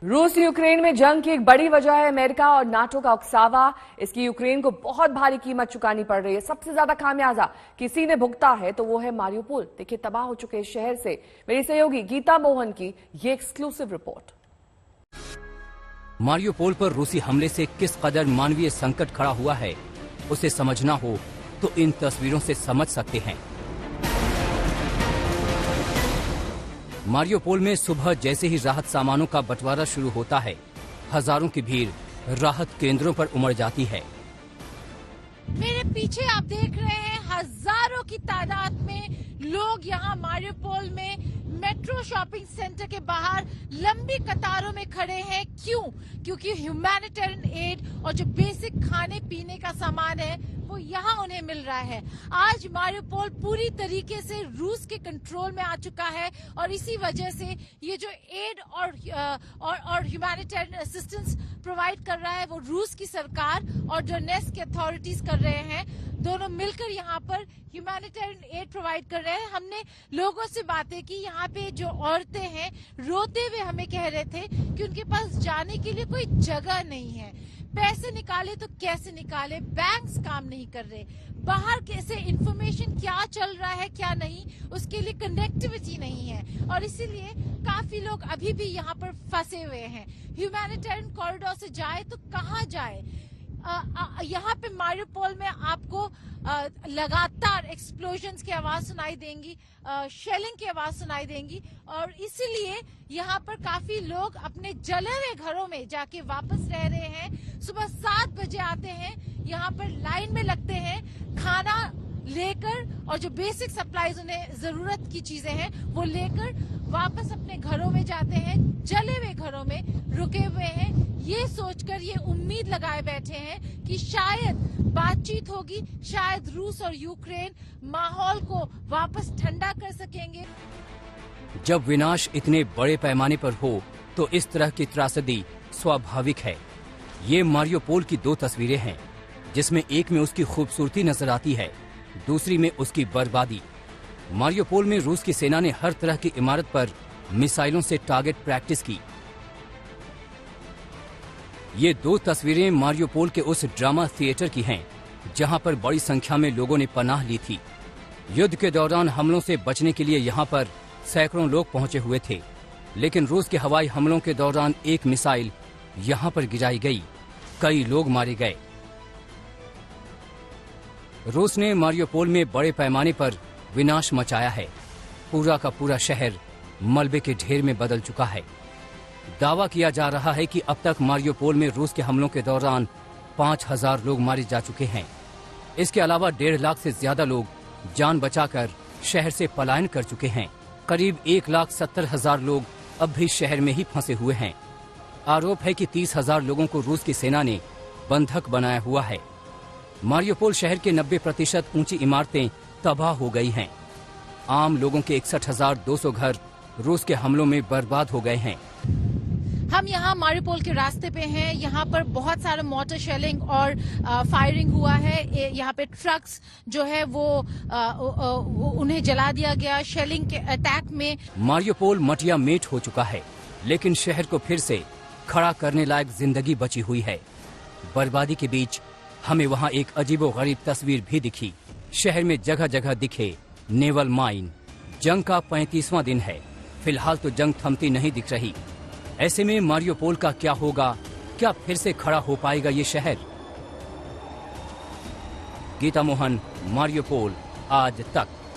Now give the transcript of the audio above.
रूस यूक्रेन में जंग की एक बड़ी वजह है अमेरिका और नाटो का उकसावा। इसकी यूक्रेन को बहुत भारी कीमत चुकानी पड़ रही है। सबसे ज्यादा खामियाजा किसी ने भुगता है तो वो है मारियोपोल। देखिए तबाह हो चुके इस शहर से मेरी सहयोगी गीता मोहन की ये एक्सक्लूसिव रिपोर्ट। मारियोपोल पर रूसी हमले से किस कदर मानवीय संकट खड़ा हुआ है उसे समझना हो तो इन तस्वीरों से समझ सकते हैं। मारियोपोल में सुबह जैसे ही राहत सामानों का बंटवारा शुरू होता है, हजारों की भीड़ राहत केंद्रों पर उमड़ जाती है। मेरे पीछे आप देख रहे हैं हजारों की तादाद में लोग यहाँ मारियोपोल में मेट्रो शॉपिंग सेंटर के बाहर लंबी कतारों में खड़े हैं। क्यों? क्योंकि ह्यूमैनिटेरियन एड और जो बेसिक खाने पीने का सामान है वो यहाँ उन्हें मिल रहा है। आज मारियोपोल पूरी तरीके से रूस के कंट्रोल में आ चुका है और इसी वजह से ये जो एड और ह्यूमैनिटेरियन असिस्टेंस प्रोवाइड कर रहा है वो रूस की सरकार और डोनेट्स्क के अथॉरिटीज कर रहे हैं। दोनों मिलकर यहाँ पर ह्यूमैनिटेरियन एड प्रोवाइड कर रहे हैं। हमने लोगों से बातें की। यहाँ पे जो औरतें हैं रोते हुए हमें कह रहे थे कि उनके पास जाने के लिए कोई जगह नहीं है। पैसे निकाले तो कैसे निकाले, बैंक्स काम नहीं कर रहे, बाहर कैसे इंफॉर्मेशन क्या चल रहा है क्या नहीं उसके लिए कनेक्टिविटी नहीं है और इसीलिए काफी लोग अभी भी यहाँ पर फंसे हुए हैं। ह्यूमैनिटेरियन कॉरिडोर से जाए तो कहाँ जाए? यहाँ पे मारियोपोल में आपको लगातार एक्सप्लोजन्स की आवाज सुनाई देंगी, शेलिंग की आवाज सुनाई देंगी और इसीलिए यहाँ पर काफी लोग अपने जले हुए घरों में जाके वापस रह रहे हैं। सुबह 7 बजे आते हैं, यहाँ पर लाइन में लगते हैं, खाना लेकर और जो बेसिक सप्लाईज उन्हें जरूरत की चीजें हैं वो लेकर वापस अपने घरों में जाते हैं। जले हुए घरों में रुके हुए हैं, ये सोचकर ये उम्मीद लगाए बैठे हैं कि शायद बातचीत होगी, शायद रूस और यूक्रेन माहौल को वापस ठंडा कर सकेंगे। जब विनाश इतने बड़े पैमाने पर हो तो इस तरह की त्रासदी स्वाभाविक है। ये मारियोपोल की 2 तस्वीरें हैं जिसमें एक में उसकी खूबसूरती नजर आती है, दूसरी में उसकी बर्बादी। मारियोपोल में रूस की सेना ने हर तरह की इमारत पर मिसाइलों से टारगेट प्रैक्टिस की। ये 2 तस्वीरें मारियोपोल के उस ड्रामा थिएटर की हैं जहां पर बड़ी संख्या में लोगों ने पनाह ली थी। युद्ध के दौरान हमलों से बचने के लिए यहां पर सैकड़ों लोग पहुंचे हुए थे, लेकिन रूस के हवाई हमलों के दौरान एक मिसाइल यहां पर गिराई गई, कई लोग मारे गए। रूस ने मारियोपोल में बड़े पैमाने पर विनाश मचाया है। पूरा का पूरा शहर मलबे के ढेर में बदल चुका है। दावा किया जा रहा है कि अब तक मारियोपोल में रूस के हमलों के दौरान 5000 लोग मारे जा चुके हैं। इसके अलावा 1.5 लाख से ज्यादा लोग जान बचाकर शहर से पलायन कर चुके हैं। करीब 1,70,000 लोग अब भी शहर में ही फंसे हुए हैं। आरोप है कि 30,000 लोगों को रूस की सेना ने बंधक बनाया हुआ है। मारियोपोल शहर के 90% ऊंची इमारतें तबाह हो गई हैं। आम लोगों के 61,200 घर रूस के हमलों में बर्बाद हो गए हैं। हम यहाँ मारियोपोल के रास्ते पे हैं। यहाँ पर बहुत सारा मोटर शेलिंग और फायरिंग हुआ है। यहाँ पे ट्रक्स जो है वो उन्हें जला दिया गया शेलिंग के अटैक में। मारियोपोल मटिया मेट हो चुका है, लेकिन शहर को फिर से खड़ा करने लायक जिंदगी बची हुई है। बर्बादी के बीच हमें वहाँ एक अजीबोगरीब तस्वीर भी दिखी। शहर में जगह जगह दिखे नेवल माइन। जंग का 35वां दिन है। फिलहाल तो जंग थमती नहीं दिख रही। ऐसे में मारियोपोल का क्या होगा? क्या फिर से खड़ा हो पाएगा ये शहर? गीता मोहन, मारियोपोल, आज तक।